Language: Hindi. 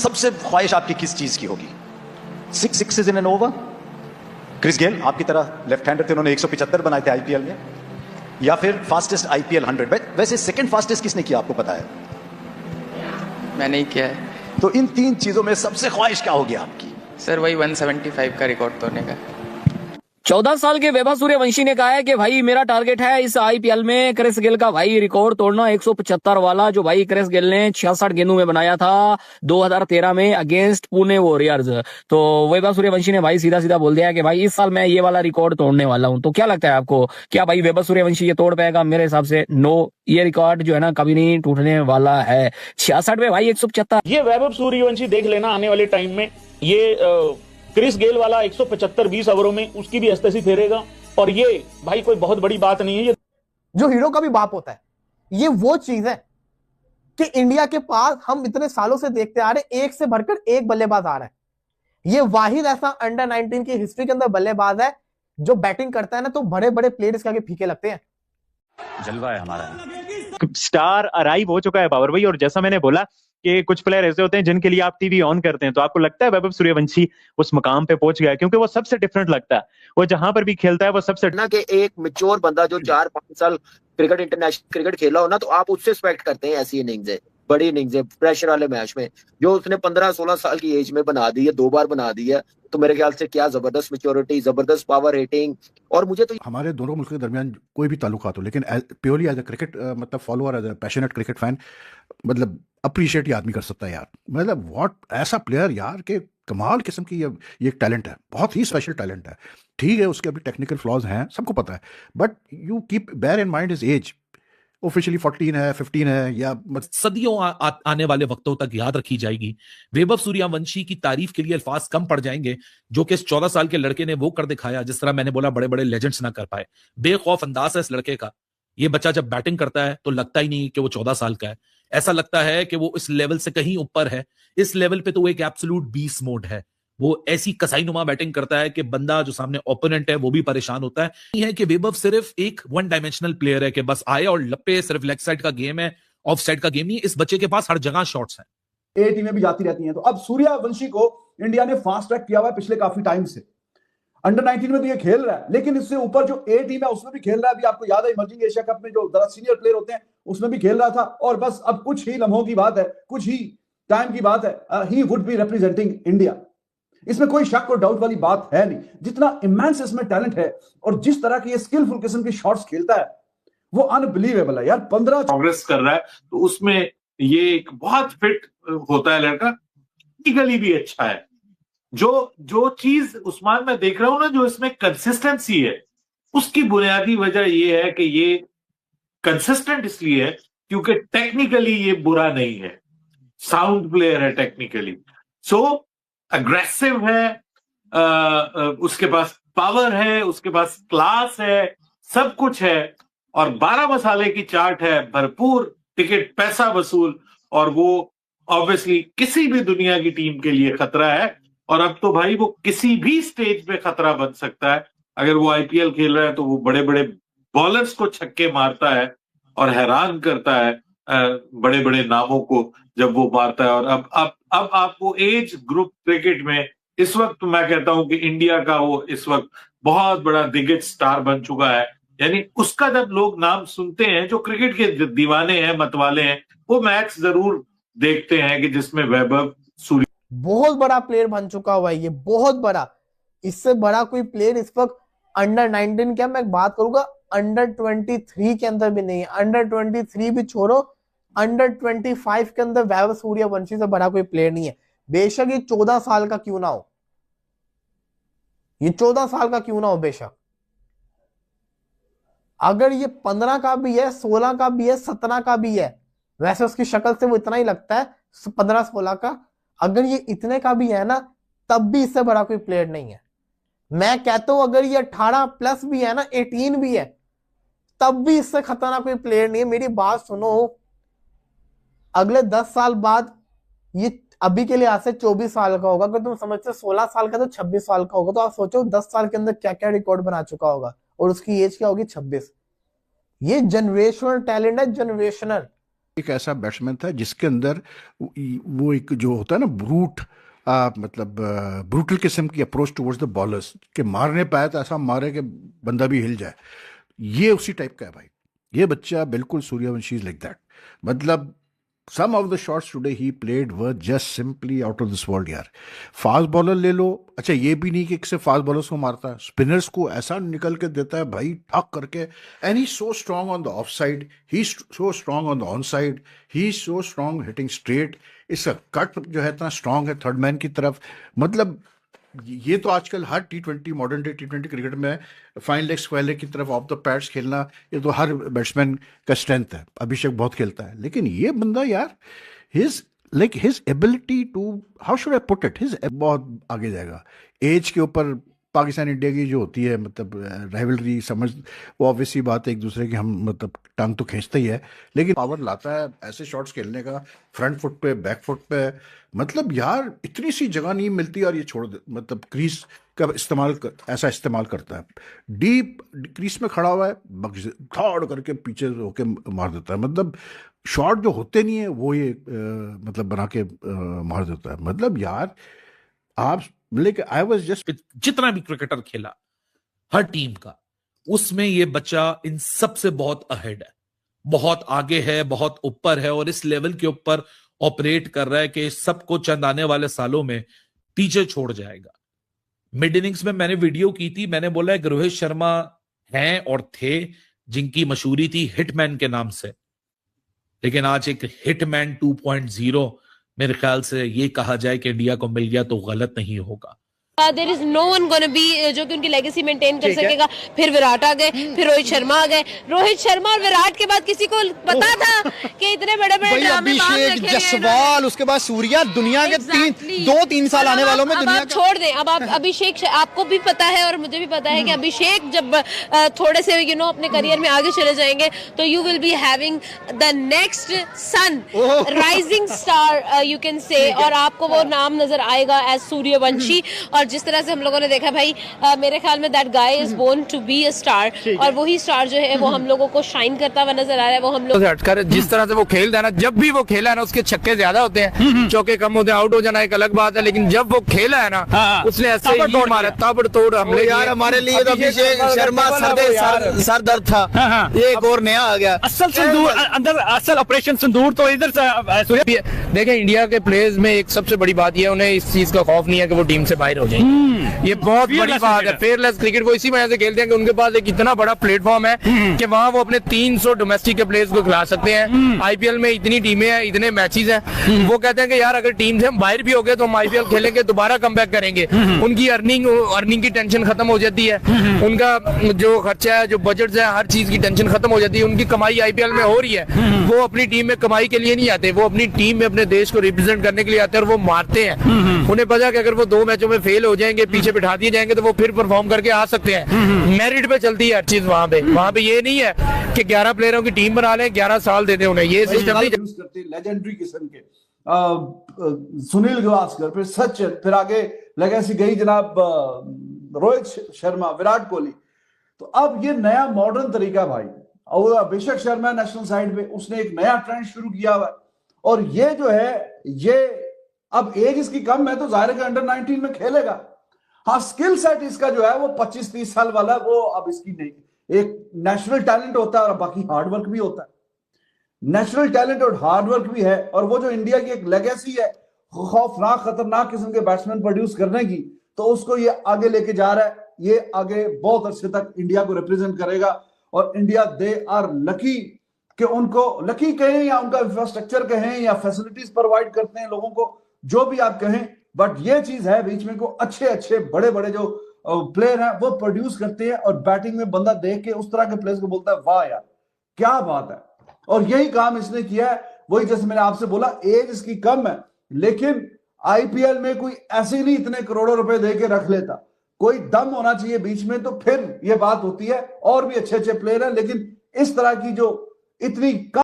सबसे ख्वाहिश आपकी किस चीज की होगी? 6 sixes in an over? Chris Gayle आपकी तरह लेफ्ट हैंडर थे, उन्होंने 175 बनाए थे आईपीएल में, या फिर फास्टेस्ट आईपीएल 100? वैसे सेकंड फास्टेस्ट किसने किया आपको पता है? मैंने ही किया है। तो इन 3 चीजों में सबसे ख्वाहिश क्या होगी आपकी? सर वही 175 का रिकॉर्ड तोड़ने का। 14 साल के वैभव सूर्यवंशी ने कहा है कि भाई मेरा टारगेट है इस आईपीएल में क्रिस गेल का भाई रिकॉर्ड तोड़ना, 175 वाला, जो भाई क्रिस गेल ने 66 गेंदों में बनाया था 2013 में अगेंस्ट पुणे वॉरियर्स। तो वैभव सूर्यवंशी ने भाई सीधा सीधा बोल दिया है कि भाई इस साल मैं ये वाला रिकॉर्ड तोड़ने वाला हूं। तो क्या लगता है आपको, क्या भाई वैभव सूर्यवंशी ये तोड़ पाएगा? मेरे हिसाब से नो, ये रिकॉर्ड जो है ना कभी नहीं टूटने वाला है। 66 में भाई 175। ये वैभव सूर्यवंशी देख लेना आने वाले टाइम में, ये क्रिस गेल वाला 175 20 ओवरों में उसकी भी हस्तसी फेरेगा। और ये भाई कोई बहुत बड़ी बात नहीं है। ये जो हीरो का भी बाप होता है, ये वो चीज है कि इंडिया के पास हम इतने सालों से देखते आ रहे, एक से भरकर एक बल्लेबाज आ रहा है। ये वाहिद ऐसा अंडर 19 की हिस्ट्री के अंदर बल्लेबाज है जो बैटिंग करता है ना, तो बड़े बड़े प्लेयर्स के आगे फीके लगते हैं। जलवा है हमारा। स्टार अराइव हो चुका है बाबर भाई। और जैसा मैंने बोला कि कुछ प्लेयर ऐसे होते हैं जिनके लिए आप टीवी ऑन करते हैं तो आपको लगता है वैभव सूर्यवंशी उस मकाम पे पहुंच गया, क्योंकि वो सबसे डिफरेंट लगता है। वो जहां पर भी खेलता है वो सबसे ना कि एक मैच्योर बंदा जो 4-5 साल क्रिकेट इंटरनेशनल क्रिकेट खेला हो ना, तो आप उससे एक्सपेक्ट करते हैं ऐसी इनिंग्स है, बड़ी इनिंग्स है, प्रेशर वाले मैच में जो उसने 15-16 साल की एज में बना दी है, 2 बार बना दी है। तो मेरे ख्याल से क्या जबरदस्त मैच्योरिटी, जबरदस्त पावर रेटिंग। और मुझे तो हमारे दोनों मुल्क के दरमियान कोई भी ताल्लुकात हो, लेकिन प्योरली एज अ क्रिकेट मतलब follower, as a passionate cricket fan, मतलब अप्रिशिएट ये आदमी कर सकता है यार। मतलब व्हाट ऐसा प्लेयर यार, के कमाल किस्म की ये एक टैलेंट है, बहुत ही स्पेशल टैलेंट है। ठीक है उसके अभी टेक्निकल फ्लॉज हैं, सबको पता है, but you keep bear in mind his age. Officially 14 है, 15 है, या सदियों आने वाले वक्तों तक याद रखी जाएगी। वैभव सूर्यवंशी की तारीफ के लिए अल्फाज कम पड़ जाएंगे। जो कि इस 14 साल के लड़के ने वो कर दिखाया जिस तरह मैंने बोला बड़े बड़े लेजेंड्स ना कर पाए। बेखौफ अंदाज है इस लड़के का। ये बच्चा जब बैटिंग करता है तो लगता ही नहीं कि वो 14 साल का है, ऐसा लगता है कि वो इस लेवल से कहीं ऊपर है। इस लेवल पे तो वो एक एब्सोल्यूट बीस्ट मोड है। वो ऐसी कसाई नुमा बैटिंग करता है कि बंदा जो सामने ओपोनेंट है वो भी परेशान होता है। ये है कि वैभव सिर्फ एक वन डायमेंशनल प्लेयर है कि बस आए और लपे, सिर्फ लेग साइड का गेम है, ऑफ साइड का गेम नहीं। इस बच्चे के पास हर जगह शॉट्स हैं। ए टीमें भी जाती रहती हैं। तो अब सूर्यवंशी को इंडिया ने फास्ट ट्रैक किया हुआ है पिछले काफी टाइम से। अंडर 19 में तो ये खेल रहा है, लेकिन इससे ऊपर जो ए टीम है उसमें भी खेल रहा है। अभी आपको याद है इमर्जिंग एशिया कप में जो जरा सीनियर प्लेयर होते हैं उसमें भी खेल रहा था। और बस अब कुछ ही लम्हों की बात है, कुछ ही टाइम की बात है, he would be representing India. इसमें कोई शक और डाउट वाली बात है नहीं। जितना इमेंस इसमें टैलेंट है और जिस तरह की ये स्किलफुल किस्म की शॉट्स खेलता है वो अनबिलीवेबल है यार। 15 कांग्रेस कर रहा है तो उसमें ये एक बहुत फिट होता है लड़का, टेक्निकली भी अच्छा है। जो चीज उस्मान मैं देख रहा हूं ना, जो इसमें कंसिस्टेंसी है, उसकी बुनियादी वजह ये है कि ये कंसिस्टेंट इसलिए है क्योंकि टेक्निकली ये बुरा नहीं है, साउंड प्लेयर है टेक्निकली। सो अग्रेसिव है, उसके पास पावर है, उसके पास क्लास है, सब कुछ है। और 12 मसाले की चाट है, भरपूर टिकट पैसा वसूल। और वो ऑब्वियसली किसी भी दुनिया की टीम के लिए खतरा है। और अब तो भाई वो किसी भी स्टेज पे खतरा बन सकता है। अगर वो आईपीएल खेल रहा है तो वो बड़े बड़े बॉलर्स को छक्के मारता है और हैरान करता है बड़े बड़े नामों को जब वो मारता है। और अब आपको एज ग्रुप क्रिकेट में इस वक्त मैं कहता हूं कि इंडिया का वो इस वक्त बहुत बड़ा दिग्गज स्टार बन चुका है। यानी उसका जब लोग नाम सुनते हैं, जो क्रिकेट के दीवाने हैं, मतवाले हैं, वो मैच जरूर देखते हैं कि जिसमें वैभव सूर्य बहुत बड़ा प्लेयर बन चुका हुआ है। ये बहुत बड़ा, इससे बड़ा कोई प्लेयर इस वक्त अंडर 19 क्या मैं बात करूंगा, अंडर 23 के अंदर भी नहीं है। अंडर 23 भी छोड़ो, अंडर 25 के अंदर वैभव सूर्यवंशी से बड़ा कोई प्लेयर नहीं है। बेशक ये 14 साल का क्यों ना हो, ये 14 साल का क्यों ना हो, बेशक अगर ये 15 का भी है, 16 का भी है, 17 का भी है, वैसे उसकी शक्ल से वो इतना ही लगता है 15-16 का। अगर ये इतने का भी है ना, तब भी इससे बड़ा कोई प्लेयर नहीं है। मैं कहता हूं अगर ये 18 प्लस भी है ना, 18 भी है, तब भी इससे खतरनाक कोई प्लेयर नहीं है। मेरी बात सुनो, अगले 10 साल बाद ये अभी के लिए आज से 24 साल का होगा। अगर तुम समझते 16 साल का तो 26 साल का होगा, तो आप सोचो 10 साल के अंदर क्या क्या रिकॉर्ड बना चुका होगा। और उसकी एज क्या होगी, 26। ये जनरेशनल टैलेंट है, जनरेशनल। एक ऐसा बैट्समैन था जिसके अंदर वो एक जो होता है ना ब्रूट मतलब ब्रूटल किस्म की अप्रोच टुवर्ड्स द बॉलर्स के मारने पाया तो ऐसा मारे कि बंदा भी हिल जाए, ये उसी टाइप का है भाई। ये बच्चा बिल्कुल सूर्यवंशी इज लाइक दैट। मतलब some of the shots today he played were just simply out of this world यार। फास्ट बॉलर ले लो, अच्छा ये भी नहीं कि सिर्फ फास्ट बॉलर्स को मारता है, स्पिनर्स को ऐसा निकल के देता है भाई ठक करके। And he so strong on the off side, he so strong on the on side, he so strong hitting straight. इसका कट जो है इतना स्ट्रांग है थर्ड मैन की तरफ। मतलब ये तो आजकल हर T20 modern day T20 cricket में फाइन लेग स्क्वायर लेग की तरफ ऑफ द पैड्स खेलना, ये तो हर बैट्समैन का स्ट्रेंथ है। अभिषेक बहुत खेलता है, लेकिन ये बंदा यार his ability to, how should I put it, his बहुत आगे जाएगा। एज के ऊपर पाकिस्तान इंडिया की जो होती है मतलब राइवलरी समझ, वो ऑब्वियसली बात है, एक दूसरे की हम मतलब टांग तो खींचता ही है, लेकिन पावर लाता है ऐसे शॉट्स खेलने का फ्रंट फुट पे बैक फुट पे। मतलब यार इतनी सी जगह नहीं मिलती और ये छोड़ दे, मतलब क्रीज का ऐसा इस्तेमाल करता है, डीप क्रीज में खड़ा हुआ है थॉड़ करके पीछे होके मार देता है। मतलब शॉट जो होते नहीं है वो ये मतलब बना के मार देता है। मतलब यार आप, लेकिन आई वाज जस्ट, जितना भी क्रिकेटर खेला हर टीम का, उसमें ये बच्चा इन सब से बहुत अहेड है, बहुत आगे है, बहुत ऊपर है, और इस लेवल के ऊपर ऑपरेट कर रहा है कि सबको चंद आने वाले सालों में पीछे छोड़ जाएगा। मिड इनिंग्स में मैंने वीडियो की थी, मैंने बोला कि रोहित शर्मा हैं और थे जिनकी मशहूरी थी हिटमैन के नाम से, लेकिन आज एक हिटमैन 2.0 मेरे ख्याल से ये कहा जाए कि इंडिया को मिल गया तो गलत नहीं होगा। There is no one gonna be जो कि उनकी लेगेसी मेंटेन कर सकेगा। फिर विराट आ गए, फिर रोहित शर्मा आ गए। रोहित शर्मा और विराट के बाद किसी को पता था कि इतने बड़े बड़े ड्रामे बाद अभिषेक, जसवाल, उसके बाद सूर्या, दुनिया के 2-3 साल आने वालों में दुनिया आप छोड़ दें। अब आप अभिषेक, आपको भी पता है और मुझे भी पता है कि अभिषेक जब थोड़े से अपने करियर में आगे चले जाएंगे तो you will be having the next sun, rising star you can say, और आपको वो नाम नजर आएगा एज सूर्यवंशी। और जिस तरह से हम लोगों ने देखा भाई, मेरे ख्याल में that guy is born to be a star, और वही स्टार जो है वो हम लोगों को शाइन करता हुआ नजर आ रहा है। वो हम लोग हटकर जिस तरह से वो खेल रहा है ना, जब भी वो खेला है ना उसके छक्के ज्यादा होते हैं, चौके कम होते हैं, आउट हो जाना एक अलग बात है, लेकिन जब वो खेला है ना उसने ऐसे ही मारा ताबड़तोड़ हमले। यार हमारे लिए तो अभिषेक शर्मा सर दर्द था, एक और नया आ गया। असल सिंदूर अंदर, असल ऑपरेशन सिंदूर तो इधर से। देखें इंडिया के प्लेयर्स में एक सबसे बड़ी बात ये है, उन्हें इस चीज का खौफ नहीं है कि वो टीम से बाहर हो जाएंगे। ये बहुत बड़ी बात है। फेयरलेस क्रिकेट को इसी वजह से खेलते हैं कि उनके पास एक इतना बड़ा प्लेटफॉर्म है कि वहां वो अपने 300 डोमेस्टिक के प्लेयर्स को खिला सकते हैं। आईपीएल में इतनी टीमें हैं, इतने मैचेस हैं, वो कहते हैं कि यार अगर टीम से हम बाहर भी हो गए तो हम आईपीएल खेलेंगे, दोबारा कमबैक करेंगे। उनकी अर्निंग की टेंशन खत्म हो जाती है, उनका जो खर्चा है, जो बजट है, हर चीज की टेंशन खत्म हो जाती है। उनकी कमाई आईपीएल में हो रही है, वो अपनी टीम में कमाई के लिए नहीं आते, वो अपनी टीम में अपने देश को रिप्रेजेंट करने के लिए आते हैं और वो मारते हैं। उन्हें पता है कि अगर वो 2 मैचों में फेल हो जाएंगे, पीछे बिठा दिए जाएंगे, तो वो फिर परफॉर्म करके आ सकते हैं। मेरिट पे चलती है हर चीज वहां पे ये नहीं है कि 11 प्लेयरों की टीम बना लें, 11 साल दे दें उन्हें, ये सिस्टम नहीं करते। लेजेंडरी किस्म के सुनील गावस्कर, फिर सचिन, फिर आगे लेगेसी गई जनाब रोहित शर्मा, विराट कोहली। तो अब ये नया मॉडर्न तरीका भाई, और अभिषेक शर्मा नेशनल साइड पे उसने एक नया ट्रेंड शुरू किया हुआ है। और ये जो है, ये अब एज इसकी कम है तो जाहिर है अंडर 19 में खेलेगा। हाँ, स्किल सेट इसका जो है वो 25-30 साल वाला, वो अब इसकी नहीं। एक नेचुरल टैलेंट होता है और बाकी हार्डवर्क भी होता है। नेचुरल टैलेंट और हार्डवर्क भी है, और वो जो इंडिया की एक लेगेसी है खौफनाक खतरनाक किस्म के बैट्समैन प्रोड्यूस करने की, तो उसको ये आगे लेके जा रहा है। ये आगे बहुत अरसे तक इंडिया को रिप्रेजेंट करेगा। और इंडिया, दे आर लकी कि उनको, लकी कहें या उनका इंफ्रास्ट्रक्चर कहें या फैसिलिटीज प्रोवाइड करते हैं लोगों को, जो भी आप कहें, बट ये चीज है बीच में को अच्छे बड़े बड़े जो प्लेयर हैं वो प्रोड्यूस करते हैं। और बैटिंग में बंदा देख के उस तरह के प्लेयर्स को बोलता है वाह यार क्या बात है। और यही काम इसने किया है। वही जैसे मैंने आपसे बोला, एज इसकी कम है, लेकिन आईपीएल में कोई ऐसे नहीं इतने करोड़ों रुपए दे के रख लेता, कोई दम होना चाहिए बीच में, तो फिर ये बात होती है। और भी अच्छे प्लेयर हैं, लेकिन इस तरह की जो इतनी